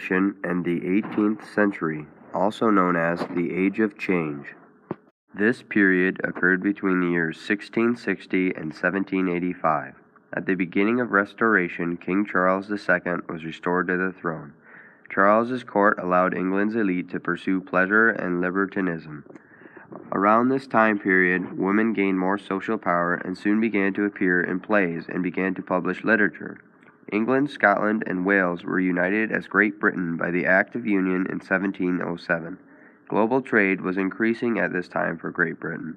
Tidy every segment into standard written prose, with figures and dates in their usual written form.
and the 18th century, also known as the Age of Change. This period occurred between the years 1660 and 1785. At the beginning of Restoration, King Charles II was restored to the throne. Charles's court allowed England's elite to pursue pleasure and libertinism. Around this time period, women gained more social power and soon began to appear in plays and began to publish literature. England, Scotland, and Wales were united as Great Britain by the Act of Union in 1707. Global trade was increasing at this time for Great Britain.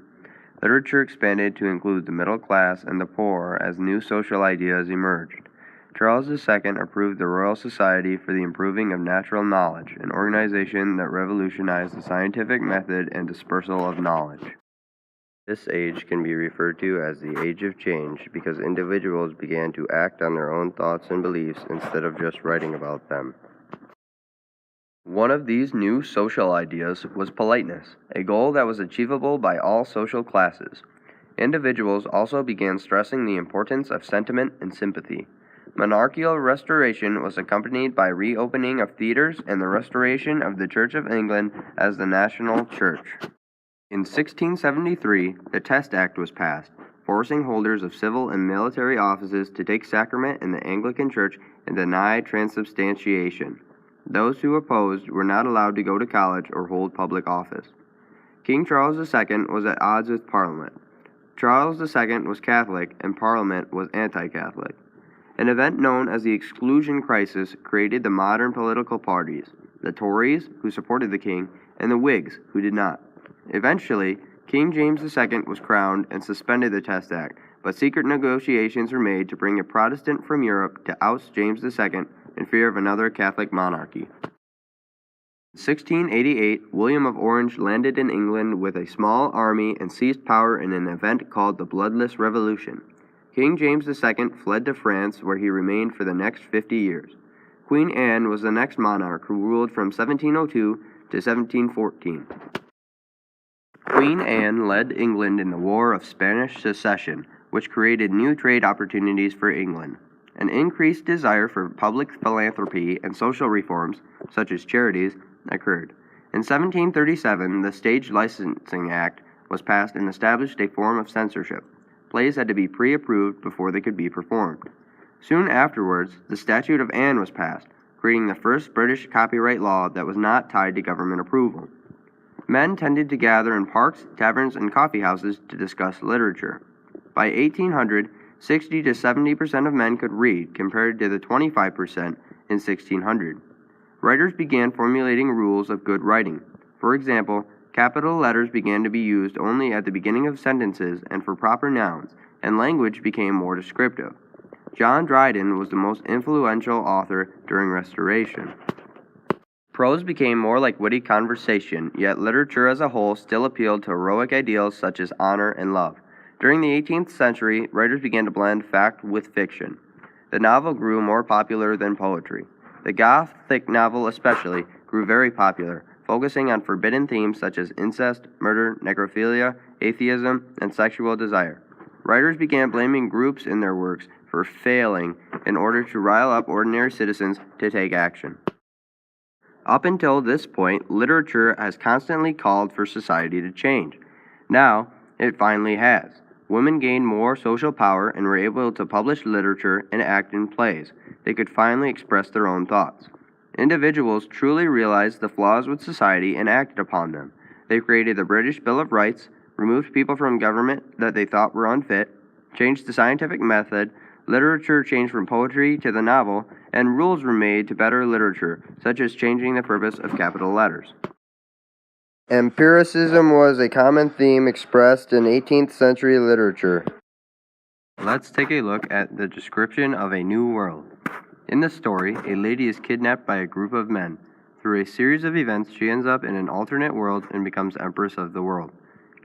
Literature expanded to include the middle class and the poor as new social ideas emerged. Charles II approved the Royal Society for the Improving of Natural Knowledge, an organization that revolutionized the scientific method and dispersal of knowledge. This age can be referred to as the Age of Change because individuals began to act on their own thoughts and beliefs instead of just writing about them. One of these new social ideas was politeness, a goal that was achievable by all social classes. Individuals also began stressing the importance of sentiment and sympathy. Monarchical restoration was accompanied by reopening of theaters and the restoration of the Church of England as the national church. In 1673, the Test Act was passed, forcing holders of civil and military offices to take sacrament in the Anglican Church and deny transubstantiation. Those who opposed were not allowed to go to college or hold public office. King Charles II was at odds with Parliament. Charles II was Catholic and Parliament was anti-Catholic. An event known as the Exclusion Crisis created the modern political parties, the Tories, who supported the king, and the Whigs, who did not. Eventually, King James II was crowned and suspended the Test Act, but secret negotiations were made to bring a Protestant from Europe to oust James II in fear of another Catholic monarchy. In 1688, William of Orange landed in England with a small army and seized power in an event called the Bloodless Revolution. King James II fled to France, where he remained for the next 50 years. Queen Anne was the next monarch who ruled from 1702 to 1714. Queen Anne led England in the War of Spanish Succession, which created new trade opportunities for England. An increased desire for public philanthropy and social reforms, such as charities, occurred. In 1737, the Stage Licensing Act was passed and established a form of censorship. Plays had to be pre-approved before they could be performed. Soon afterwards, the Statute of Anne was passed, creating the first British copyright law that was not tied to government approval. Men tended to gather in parks, taverns, and coffee houses to discuss literature. By 1800, 60 to 70% of men could read, compared to the 25% in 1600. Writers began formulating rules of good writing. For example, capital letters began to be used only at the beginning of sentences and for proper nouns, and language became more descriptive. John Dryden was the most influential author during Restoration. Prose became more like witty conversation, yet literature as a whole still appealed to heroic ideals such as honor and love. During the 18th century, writers began to blend fact with fiction. The novel grew more popular than poetry. The Gothic novel especially grew very popular, focusing on forbidden themes such as incest, murder, necrophilia, atheism, and sexual desire. Writers began blaming groups in their works for failing in order to rile up ordinary citizens to take action. Up until this point, literature has constantly called for society to change. Now, it finally has. Women gained more social power and were able to publish literature and act in plays. They could finally express their own thoughts. Individuals truly realized the flaws with society and acted upon them. They created the British Bill of Rights, removed people from government that they thought were unfit, changed the scientific method, literature changed from poetry to the novel, and rules were made to better literature, such as changing the purpose of capital letters. Empiricism was a common theme expressed in 18th century literature. Let's take a look at the description of a new world. In the story, a lady is kidnapped by a group of men. Through a series of events, she ends up in an alternate world and becomes empress of the world.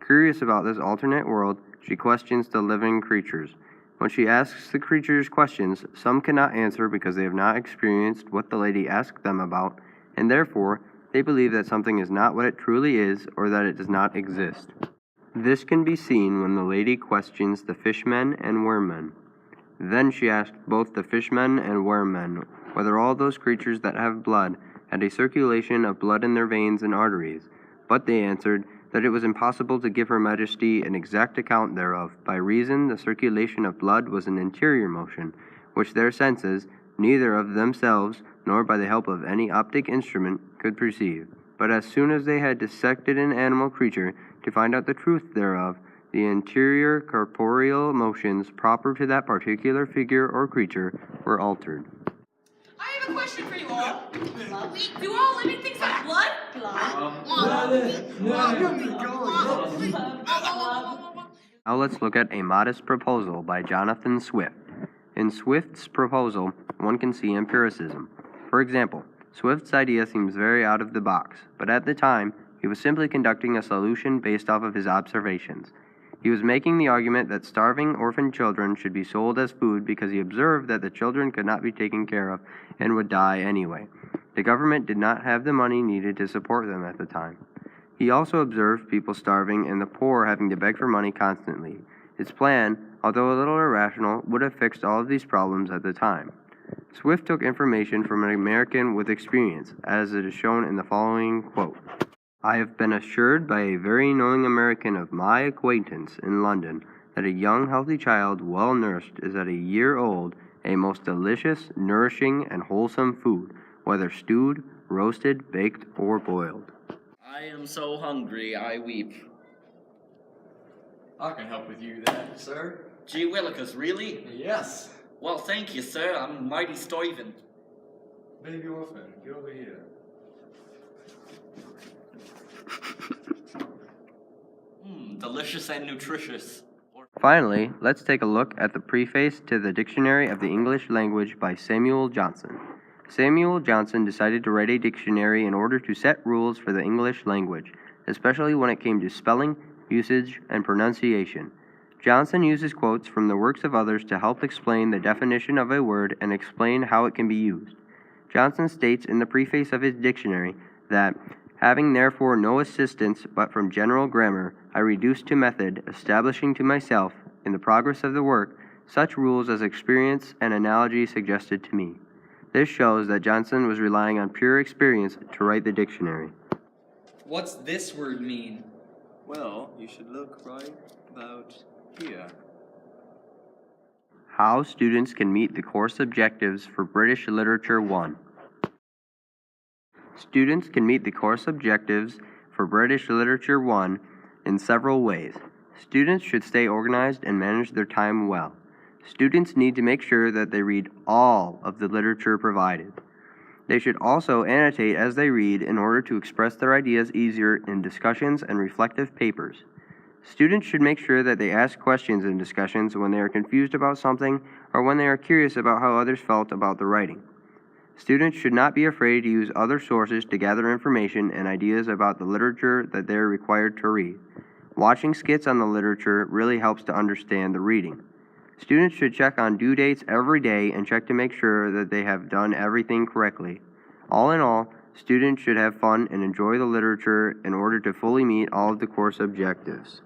Curious about this alternate world, she questions the living creatures. When she asks the creatures questions, some cannot answer because they have not experienced what the lady asked them about, and therefore, they believe that something is not what it truly is or that it does not exist. This can be seen when the lady questions the fishmen and wormmen. Then she asked both the fishmen and wormmen, whether all those creatures that have blood had a circulation of blood in their veins and arteries. But they answered that it was impossible to give her Majesty an exact account thereof, by reason the circulation of blood was an interior motion, which their senses, neither of themselves, nor by the help of any optic instrument, could perceive. But as soon as they had dissected an animal creature to find out the truth thereof, the interior corporeal motions proper to that particular figure or creature were altered. I have a question for you all. Do all living things have blood? Now let's look at A Modest Proposal by Jonathan Swift. In Swift's proposal, one can see empiricism. For example, Swift's idea seems very out of the box, but at the time, he was simply conducting a solution based off of his observations. He was making the argument that starving orphan children should be sold as food because he observed that the children could not be taken care of and would die anyway. The government did not have the money needed to support them at the time. He also observed people starving and the poor having to beg for money constantly. His plan, although a little irrational, would have fixed all of these problems at the time. Swift took information from an American with experience, as it is shown in the following quote. I have been assured by a very knowing American of my acquaintance in London that a young healthy child well nursed is at a year old a most delicious, nourishing, and wholesome food, whether stewed, roasted, baked, or boiled. I am so hungry, I weep. I can help with you then, sir. Gee willikers, really? Yes. Well, thank you, sir. I'm mighty starving. Baby orphan, get over here. Delicious and nutritious. Finally, let's take a look at the preface to the Dictionary of the English Language by Samuel Johnson. Samuel Johnson decided to write a dictionary in order to set rules for the English language, especially when it came to spelling, usage, and pronunciation. Johnson uses quotes from the works of others to help explain the definition of a word and explain how it can be used. Johnson states in the preface of his dictionary that, having therefore no assistance but from general grammar, I reduce to method, establishing to myself, in the progress of the work, such rules as experience and analogy suggested to me. This shows that Johnson was relying on pure experience to write the dictionary. What's this word mean? Well, you should look right about here. How students can meet the course objectives for British Literature 1. Students can meet the course objectives for British Literature 1 in several ways. Students should stay organized and manage their time well. Students need to make sure that they read all of the literature provided. They should also annotate as they read in order to express their ideas easier in discussions and reflective papers. Students should make sure that they ask questions in discussions when they are confused about something or when they are curious about how others felt about the writing. Students should not be afraid to use other sources to gather information and ideas about the literature that they are required to read. Watching skits on the literature really helps to understand the reading. Students should check on due dates every day and check to make sure that they have done everything correctly. All in all, students should have fun and enjoy the literature in order to fully meet all of the course objectives.